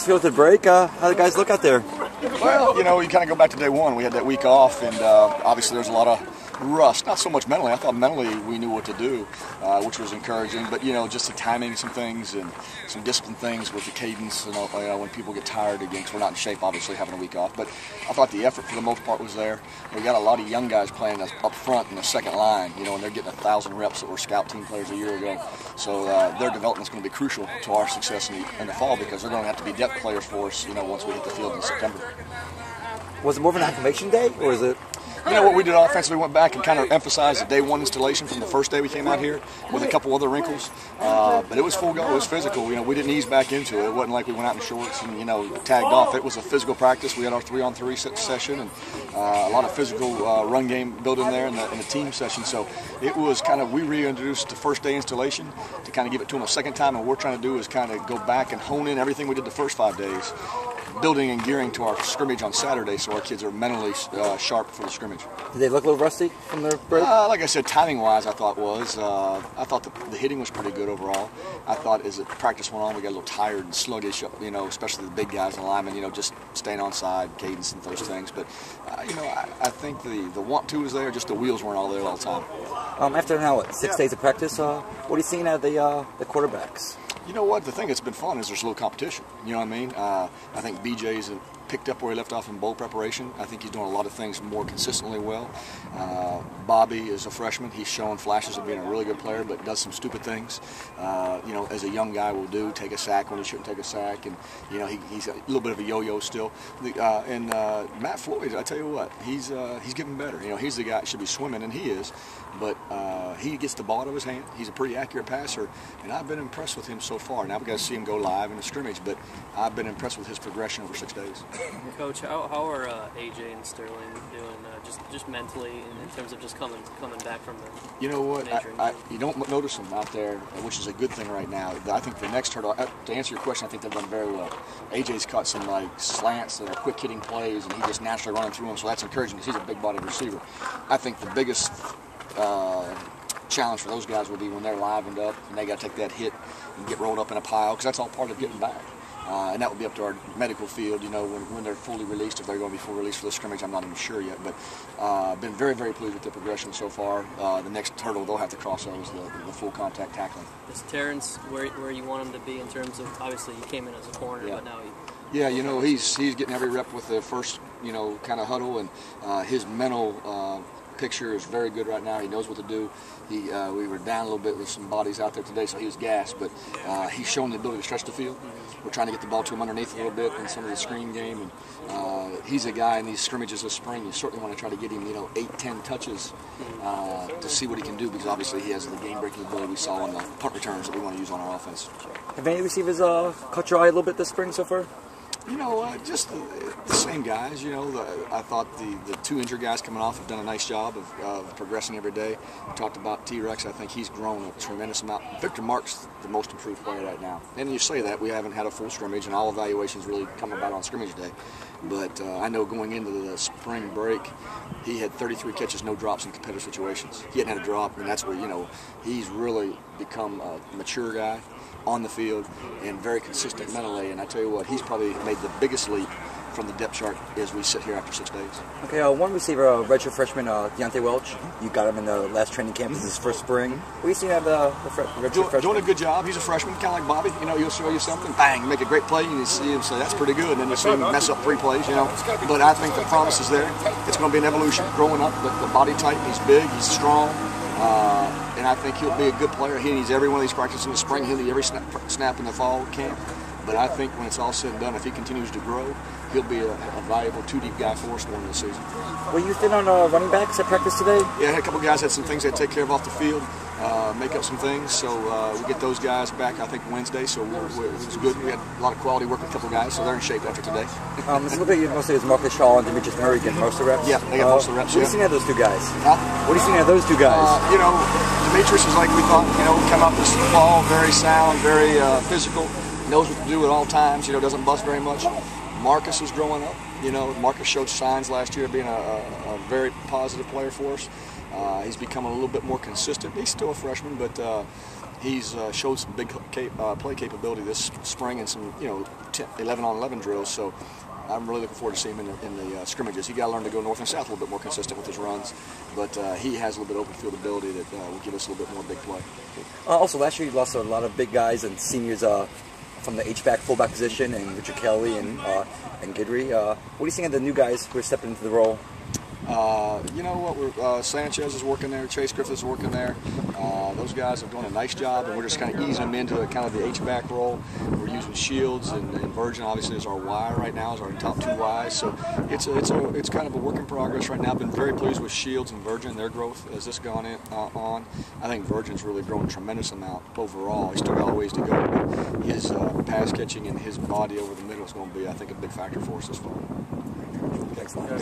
feel with the break? How do the guys look out there? Well, you know, you kind of go back to day one. We had that week off, and obviously there's a lot of rust. Not so much mentally. I thought mentally we knew what to do, which was encouraging. But, you know, just the timing, some things, and some discipline things with the cadence, and when people get tired again, because we're not in shape, obviously, having a week off. But I thought the effort for the most part was there. We got a lot of young guys playing up front in the second line, you know, and they're getting 1,000 reps that were scout team players a year ago. So their development is going to be crucial to our success in the fall, because they're going to have to be depth players for us, you know, once we hit the field in September. Was it more of an acclimation day, or is it? You know what we did offensively, we went back and kind of emphasized the day one installation from the first day we came out here with a couple other wrinkles. But it was full go, it was physical. You know, we didn't ease back into it. It wasn't like we went out in shorts and, you know, tagged off. It was a physical practice. We had our 3-on-3 session and a lot of physical run game built in there in the team session. So it was kind of, we reintroduced the first day installation to kind of give it to them a second time. And what we're trying to do is kind of go back and hone in everything we did the first 5 days, building and gearing to our scrimmage on Saturday, so our kids are mentally sharp for the scrimmage. Did they look a little rusty from their break? Like I said, timing-wise, I thought I thought the hitting was pretty good overall. I thought as the practice went on, we got a little tired and sluggish, you know, especially the big guys and the linemen, you know, just staying on side, cadence and those things. But, you know, I think the want-to was there, just the wheels weren't all there all the time. After now, 6 days of practice, what are you seeing out of the quarterbacks? You know what? The thing that's been fun is there's a little competition. You know what I mean? I think BJ's picked up where he left off in bowl preparation. I think he's doing a lot of things more consistently well. Bobby is a freshman. He's showing flashes of being a really good player, but does some stupid things. You know, as a young guy will do, take a sack when he shouldn't take a sack, and you know he's a little bit of a yo-yo still. And Matt Floyd, I tell you what, he's getting better. You know, he's the guy that should be swimming, and he is. But he gets the ball out of his hand. He's a pretty accurate passer, and I've been impressed with him so far. Now we've got to see him go live in the scrimmage, but I've been impressed with his progression over 6 days. Coach, how are AJ and Sterling doing just mentally in terms of just coming back from the You know what? You don't notice them out there, which is a good thing right now. I think the next hurdle, to answer your question, I think they've done very well. AJ's caught some like slants that are quick hitting plays, and he just naturally running through them, so that's encouraging because he's a big bodied receiver. I think the biggest challenge for those guys will be when they're livened up and they got to take that hit and get rolled up in a pile, because that's all part of getting back. And that will be up to our medical field, you know, when they're fully released. If they're going to be fully released for the scrimmage, I'm not even sure yet. But been very, very pleased with their progression so far. The next hurdle they'll have to cross is the full contact tackling. Is Terrence where you want him to be in terms of, obviously he came in as a corner, but now he... Yeah, you know, he's getting every rep with the first, you know, kind of huddle, and his mental picture is very good right now. He knows what to do. We were down a little bit with some bodies out there today, so he was gassed, but he's shown the ability to stretch the field. We're trying to get the ball to him underneath a little bit in some of the screen game, and he's a guy in these scrimmages this spring. You certainly want to try to get him, you know, 8-10 touches to see what he can do, because obviously he has the game-breaking ability we saw on the punt returns that we want to use on our offense. Have any receivers caught your eye a little bit this spring so far? You know, just the same guys. You know, I thought the 2 injured guys coming off have done a nice job of progressing every day. We talked about T-Rex. I think he's grown a tremendous amount. Victor Mark's the most improved player right now. And you say that, we haven't had a full scrimmage, and all evaluations really come about on scrimmage day. But I know going into the spring break, he had 33 catches, no drops in competitive situations. He hadn't had a drop, and that's where, you know, he's really become a mature guy on the field and very consistent mentally. And I tell you what, he's probably made the biggest leap from the depth chart as we sit here after 6 days. Okay, one receiver, redshirt freshman Deontay Welch. You got him in the last training camp. This is his first spring. What do you see out of the redshirt freshman? Doing a good job. He's a freshman, kind of like Bobby. You know, he'll show you something, bang, make a great play, and you see him say, that's pretty good. And then you see him mess up 3 plays, you know. But I think the promise is there. It's going to be an evolution growing up. The body type, he's big, he's strong. And I think he'll be a good player. He needs every one of these practices in the spring. He'll need every snap in the fall camp. But I think when it's all said and done, if he continues to grow, he'll be a valuable 2-deep guy for us during the season. Were you thin on running backs at practice today? Yeah, a couple guys had some things they had to take care of off the field, make up some things. So we get those guys back, I think, Wednesday. So it was good. We had a lot of quality work with a couple guys, so they're in shape after today. It looks like mostly as Marcus Shaw and Demetrius Murray getting most of the reps. Yeah, they got most of the reps. What do you see out of those 2 guys? Huh? What do you see out of those 2 guys? You know, Demetrius is like we thought. You know, come up this fall, very sound, very physical. Knows what to do at all times, you know, doesn't bust very much. Marcus is growing up. You know, Marcus showed signs last year of being a very positive player for us. He's become a little bit more consistent. He's still a freshman, but He's showed some big play capability this spring and some 11-on-11 drills. So I'm really looking forward to seeing him in the scrimmages. He got to learn to go north and south a little bit more consistent with his runs, but he has a little bit of open field ability that will give us a little bit more big play. Also, last year you lost a lot of big guys and seniors from the H-back, fullback position, and Richard Kelly and Guidry. What are you seeing of the new guys who are stepping into the role? You know what? Sanchez is working there. Chase Griffith is working there. Those guys are doing a nice job, and we're just kind of easing them into kind of the H-back role. We're using Shields and Virgin obviously as our Y right now, as our top two Ys. So it's kind of a work in progress right now. I've been very pleased with Shields and Virgin, their growth as this gone on. I think Virgin's really grown a tremendous amount overall. He's still got a ways to go, but his pass catching and his body over the middle is going to be, I think, a big factor for us this fall. Excellent.